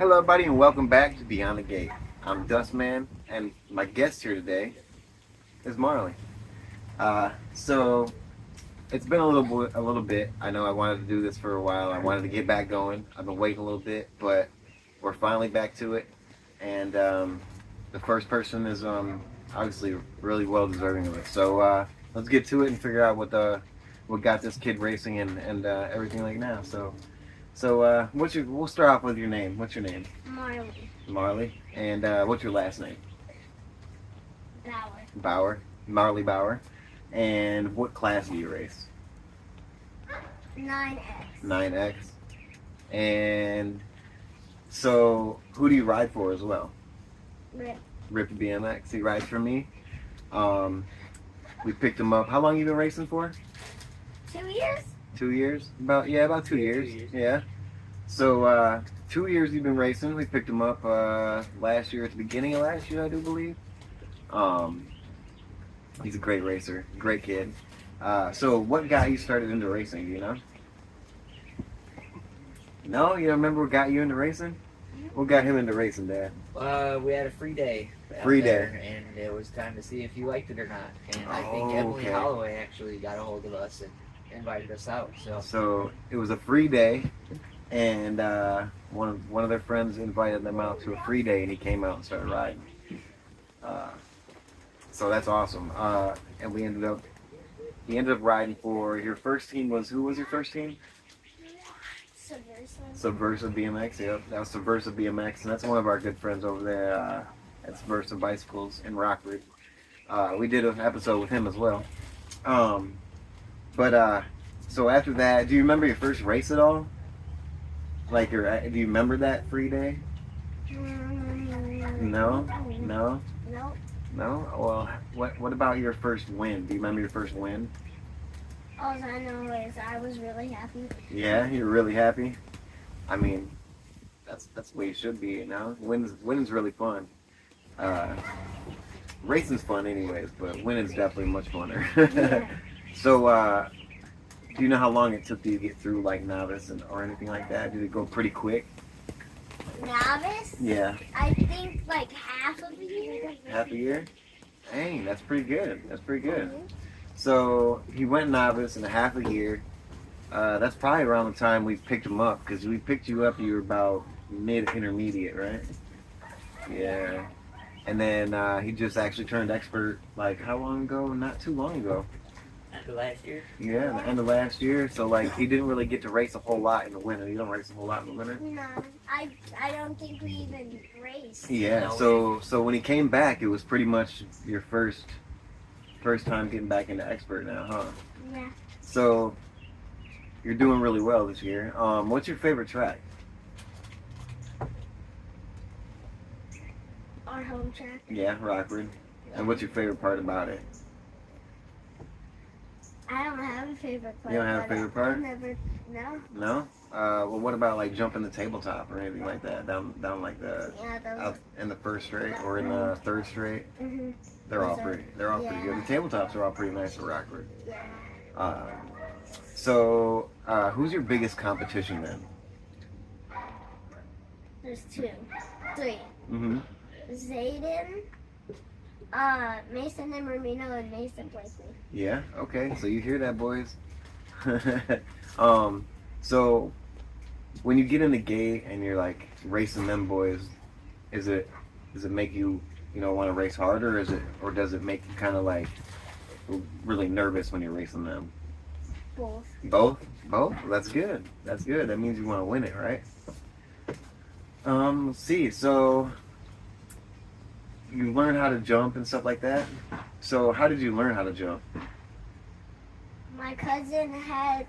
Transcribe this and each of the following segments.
Hello, everybody, and welcome back to Beyond the Gate. I'm Dustman, and my guest here today is Marley. So it's been a little bit. I know I wanted to do this for a while. I wanted to get back going. I've been waiting a little bit, but we're finally back to it. And the first person is obviously really well deserving of it. So let's get to it and figure out what got this kid racing and everything like now. So, we'll start off with your name. What's your name? Marley Marley. And what's your last name? Bauer. Bauer. Marley Bauer. And what class do you race? 9X. 9X. And so, who do you ride for as well? Rip. Rip BMX. He rides for me. We picked him up. How long you been racing for? 2 years? 2 years? About 2 years. Yeah. So 2 years you've been racing. We picked him up last year, at the beginning of last year, I do believe. He's a great racer, great kid. So what got you started into racing? Do you know? No, you don't remember what got you into racing? What got him into racing, Dad? We had a free day. Free there, day. and it was time to see if you liked it or not. And I think Oh, Emily okay. Holloway actually got a hold of us and invited us out. So it was a free day, and one of their friends invited them out to a free day, and he came out and started riding. So that's awesome. And he ended up riding for your first team. Who was your first team? Subversive BMX. Yep, that was Subversive BMX, and that's one of our good friends over there at Subversive Bicycles in Rockford. We did an episode with him as well. So after that, do you remember your first race at all? Do you remember that free day? No. No. Well, what about your first win? Do you remember your first win? All I know is I was really happy. Yeah, you're really happy. I mean, that's the way you should be, you know. Winning's really fun. Racing's fun anyways, but winning's definitely much funner. Yeah. So, do you know how long it took you to get through like novice or anything like that? Did it go pretty quick? Novice? Yeah. I think like half of a year. Half a year? Dang, that's pretty good. So he went novice in a half a year. That's probably around the time we picked him up, because we picked you up, you were about mid-intermediate, right? Yeah. And then he just actually turned expert, like, how long ago? Not too long ago. After last year? Yeah, the end of last year. So, like, he didn't really get to race a whole lot in the winter. You don't race a whole lot in the winter? No, I don't think we even raced. Yeah, so when he came back, it was pretty much your first time getting back into expert now, huh? Yeah. So you're doing really well this year. What's your favorite track? Our home track. Yeah, Rockford. And what's your favorite part about it? I don't have a favorite part. You don't have a favorite part? No. No? Well, what about like jumping the tabletop or anything like that? Down like the Yeah, those. out in the first straight or in the third straight? Mhm. They're all Those pretty yeah. good. The tabletops are all pretty nice for Rockford. Yeah. So who's your biggest competition then? There's 2, 3. Mm-hmm. Zayden, Mason and Ramino, and Mason Blakely. Yeah. Okay. So you hear that, boys? So when you get in the gate and you're like racing them boys, does it make you want to race harder, or does it make you kind of like really nervous when you're racing them? Both. Both. That's good. That means you want to win it, right? Let's see. So you learn how to jump and stuff like that. So how did you learn how to jump? My cousin had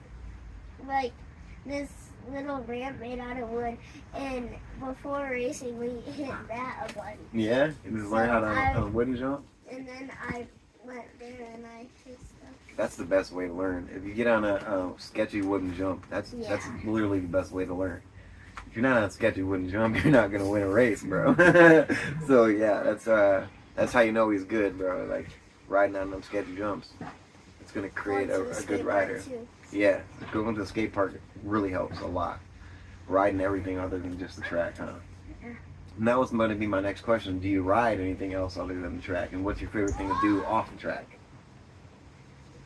like this little ramp made out of wood, and before racing we hit that a bunch. Yeah, you just learn how to wooden jump. And then I went there and I hit stuff. That's the best way to learn. If you get on a sketchy wooden jump, that's literally the best way to learn. If you're not on a sketchy wooden jump, you're not gonna win a race, bro. So yeah, that's how you know he's good, bro. Like riding on them sketchy jumps, it's gonna create a good rider. Too. Yeah, going to the skate park really helps a lot. Riding everything other than just the track, huh? And that was going to be my next question. Do you ride anything else other than the track? And what's your favorite thing to do off the track?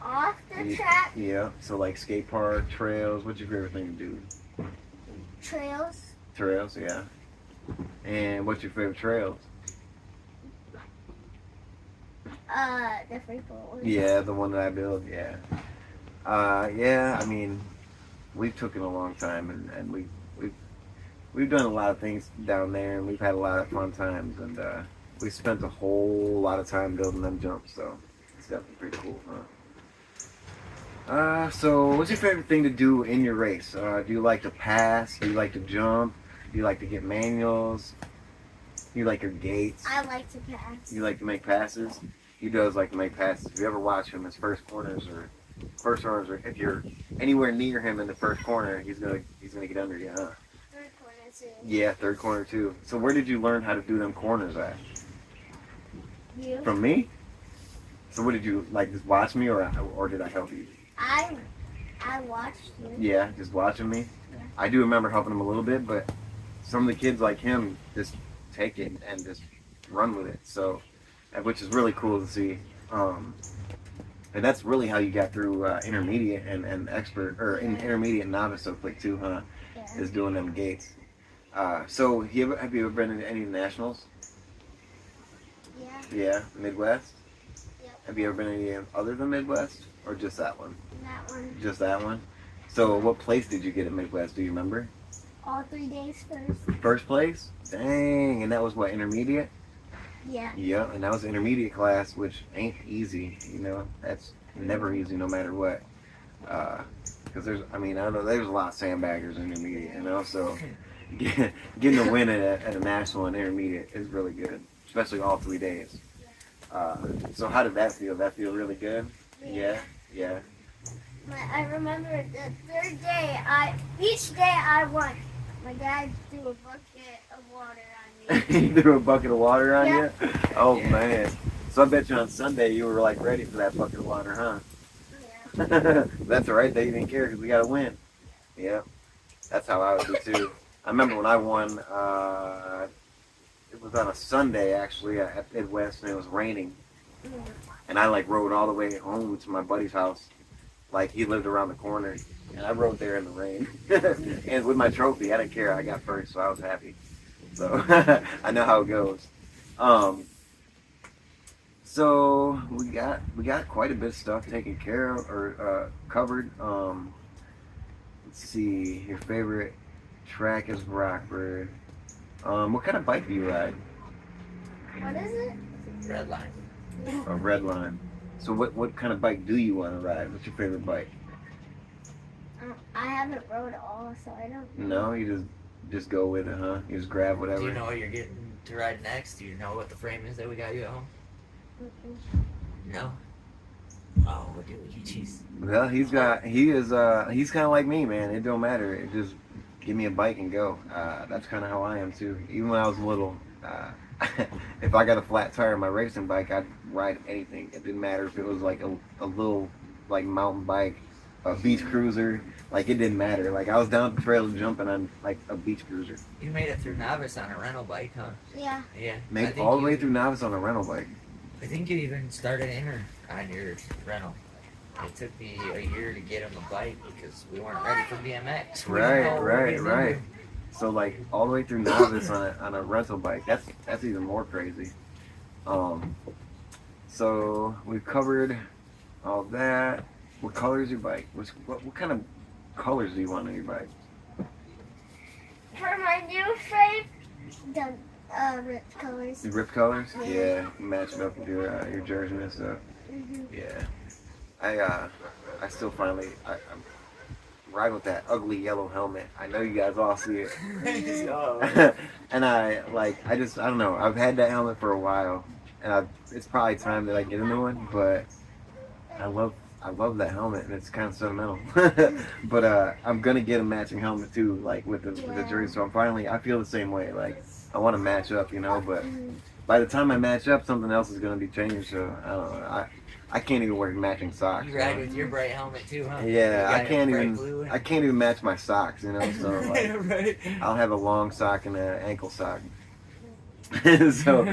Off the track, Yeah. So like skate park, trails. What's your favorite thing to do? trails, Trails, yeah. And what's your favorite trails? the free fall. Yeah, the one that I build, yeah. Yeah, I mean, we've taken a long time, and we've done a lot of things down there, and we've had a lot of fun times, and we spent a whole lot of time building them jumps, so it's definitely pretty cool, huh? So what's your favorite thing to do in your race? Do you like to pass? Do you like to jump? Do you like to get manuals? Do you like your gates? I like to pass. You like to make passes? He does like to make passes. If you ever watch him, his first corners, or if you're anywhere near him in the first corner, he's gonna get under you, huh? Third corner too. Yeah, third corner too. So where did you learn how to do them corners at? You? From me? So what did you like? Just watch me, or did I help you? I watched you. Yeah, just watching me. Yeah. I do remember helping him a little bit, but some of the kids like him just take it and just run with it. So, which is really cool to see. And that's really how you got through intermediate and expert, or intermediate and novice so quick too, huh? Yeah. Is doing them gates. So have you ever been in any nationals? Yeah. Yeah, Midwest. Yep. Have you ever been any other than Midwest, or just that one? That one. Just that one. So what place did you get at Midwest? Do you remember? All 3 days first. First place? Dang, and that was what, intermediate? Yeah. Yeah, and that was intermediate class, which ain't easy, you know. That's never easy no matter what. Because I know there's a lot of sandbaggers in intermediate, you know, so getting a win at a national and intermediate is really good, especially all 3 days. So how did that feel? Did that feel really good? Yeah. But I remember the third day, each day I won. My dad threw a bucket of water on me. He threw a bucket of water on Yeah. you? Oh, Yeah. man. So I bet you on Sunday you were like ready for that bucket of water, huh? Yeah. That's all right. They didn't care because we got to win. Yeah, that's how I would do too. I remember when I won. It was on a Sunday actually at Midwest, and it was raining, and I like rode all the way home to my buddy's house. Like he lived around the corner, and I rode there in the rain, and with my trophy. I didn't care. I got first, so I was happy. So I know how it goes. So we got quite a bit of stuff taken care of or covered. Let's see. Your favorite track is Rockford. What kind of bike do you ride? What is it? Red line. A red line. So what kind of bike do you want to ride? What's your favorite bike? I haven't rode all, so I don't No, know. you just go with it, huh? You just grab whatever. Do you know what you're getting to ride next? Do you know what the frame is that we got you at home? Mm-mm. No. Oh, what do we? Jeez. Well, he's kind of like me, man. It don't matter. It just give me a bike and go. That's kind of how I am too. Even when I was little, if I got a flat tire on my racing bike, I'd ride anything. It didn't matter if it was like a little like mountain bike, a beach cruiser. Like it didn't matter. Like I was down the trail jumping on like a beach cruiser. You made it through novice on a rental bike, huh? Yeah. Yeah. Make I think all the way you- through novice on a rental bike. I think you even started inner on your rental. It took me a year to get him a bike because we weren't ready for BMX. We didn't know what we were getting Right. into. So like all the way through novice on a rental bike. That's even more crazy. So we've covered all that. What color is your bike? What kind of colors do you want on your bike? For my new frame, the ripped colors. The ripped colors? Yeah. Yeah, match it up with your jersey and stuff. Mm-hmm. Yeah. I still finally I'm riding with that ugly yellow helmet. I know you guys all see it. And I don't know. I've had that helmet for a while, and it's probably time that I get a new one. But I love that helmet, and it's kind of sentimental. But I'm gonna get a matching helmet too, like with the jersey. So I feel the same way. Like I want to match up, you know. But by the time I match up, something else is gonna be changed. So I don't know. I can't even wear matching socks. You ride with your bright helmet too, huh? Yeah, You I got can't bright even. blue and- I can't even match my socks, you know. So like, right. I'll have a long sock and an ankle sock. So,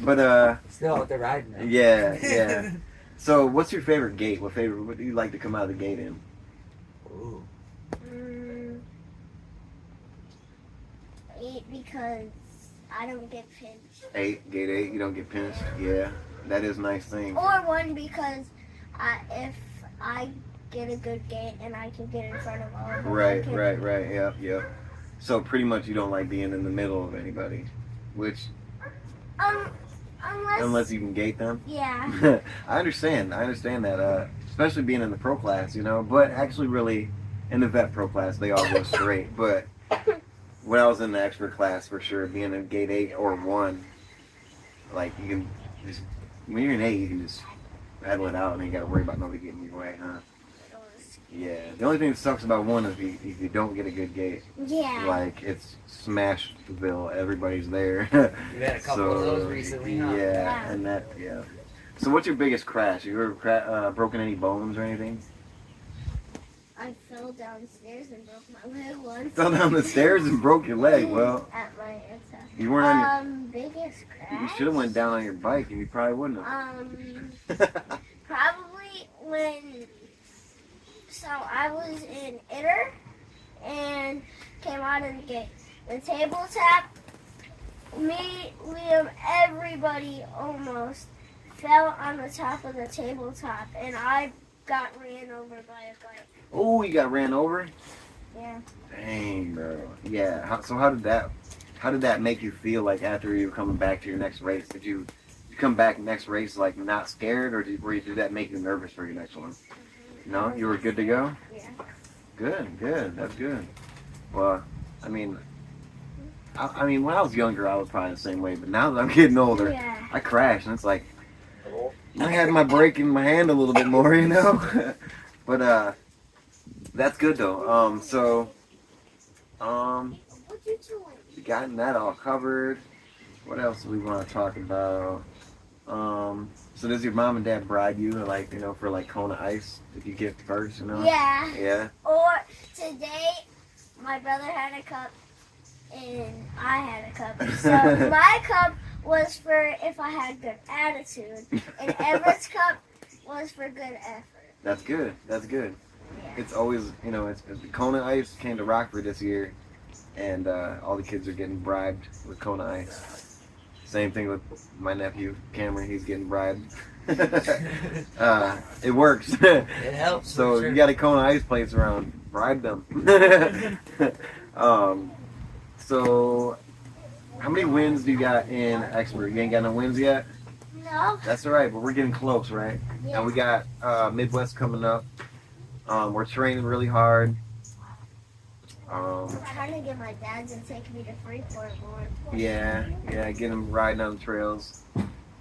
but Still out there riding now. yeah. So, what's your favorite gate? What do you like to come out of the gate in? Ooh. 8 because I don't get pinched. 8, gate 8. You don't get pinched. Yeah, that is a nice thing. Or 1 because if I get a good gate and I can get in front of all of them. Right. Yep. So pretty much you don't like being in the middle of anybody, which unless you can gate them. Yeah. I understand that, especially being in the pro class, but actually really in the vet pro class they all go straight. But when I was in the expert class, for sure, being in gate 8 or 1, like you can just, when you're in 8, you can just paddle it out and you got to worry about nobody getting in your way, huh? Yeah. The only thing that sucks about 1 is if you don't get a good gate. Yeah. Like it's Smashville, everybody's there. You've had a couple of those recently, huh? Yeah, and yeah. So what's your biggest crash? You ever broken any bones or anything? I fell downstairs and broke my leg once. Fell down the stairs and broke your leg. Well, at my aunt's house. you weren't on Biggest crash. You should have went down on your bike, and you probably wouldn't have. Probably when. So I was in Itter and came out of the gate. The tabletop, me, Liam, everybody almost fell on the top of the tabletop, and I got ran over by a bike. Oh, you got ran over? Yeah. Dang, bro. Yeah. So how did that make you feel like after you were coming back to your next race? Did you come back next race like not scared, or did that make you nervous for your next one? No, you were good to go? Yeah. Good. That's good. Well, I mean, when I was younger, I was probably the same way. But now that I'm getting older, Yeah. I crash, and it's like I had my brake in my hand a little bit more, But that's good though. So, What you doing? we gotten that all covered. What else do we want to talk about? So does your mom and dad bribe you, for like Kona Ice if you get first, Yeah. Yeah. Or today, my brother had a cup and I had a cup. So my cup was for if I had good attitude, and Everett's cup was for good effort. That's good. Yeah. It's always, it's Kona Ice came to Rockford this year, and all the kids are getting bribed with Kona Ice. Same thing with my nephew Cameron. He's getting bribed. It works. It helps. So sure. you got a Kona Ice place around, bribe them. So how many wins do you got in expert? You ain't got no wins yet? No. That's all right, but we're getting close, right? Yeah. And we got Midwest coming up. We're training really hard. I'm trying to get my dad to take me to Freeport more. Yeah, get him riding on the trails.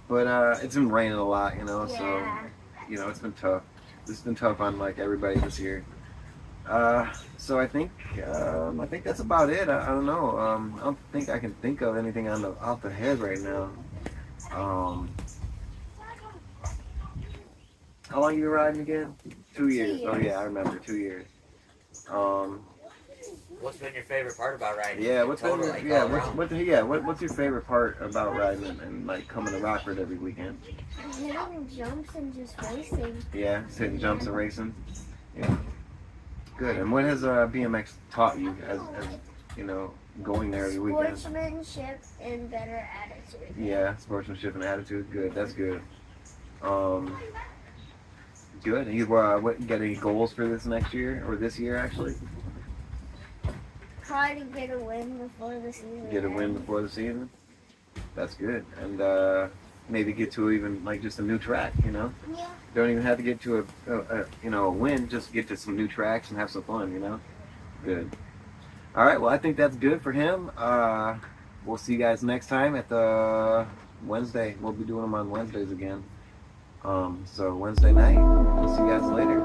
But it's been raining a lot, Yeah. So it's been tough. It's been tough on like everybody this year. So I think that's about it. I don't know. I don't think I can think of anything off the head right now. How long you been riding again? 2 years. 2 years. Oh yeah, I remember 2 years. What's been your favorite part about riding? Yeah, what's all around? what's your favorite part about riding and like coming to Rockford every weekend? Hitting jumps and just racing. Yeah, just hitting jumps and racing. Yeah, good. And what has BMX taught you as going there every weekend? Sportsmanship and better attitude. Yeah, sportsmanship and attitude. Good. That's good. Good. And you got any goals for this next year or this year actually? Try to get a win before the season. Get a win before the season. That's good. And maybe get to even like just a new track. Yeah. Don't even have to get to a win. Just get to some new tracks and have some fun. Good. All right. Well, I think that's good for him. We'll see you guys next time at the Wednesday. We'll be doing them on Wednesdays again. So Wednesday night. We'll see you guys later.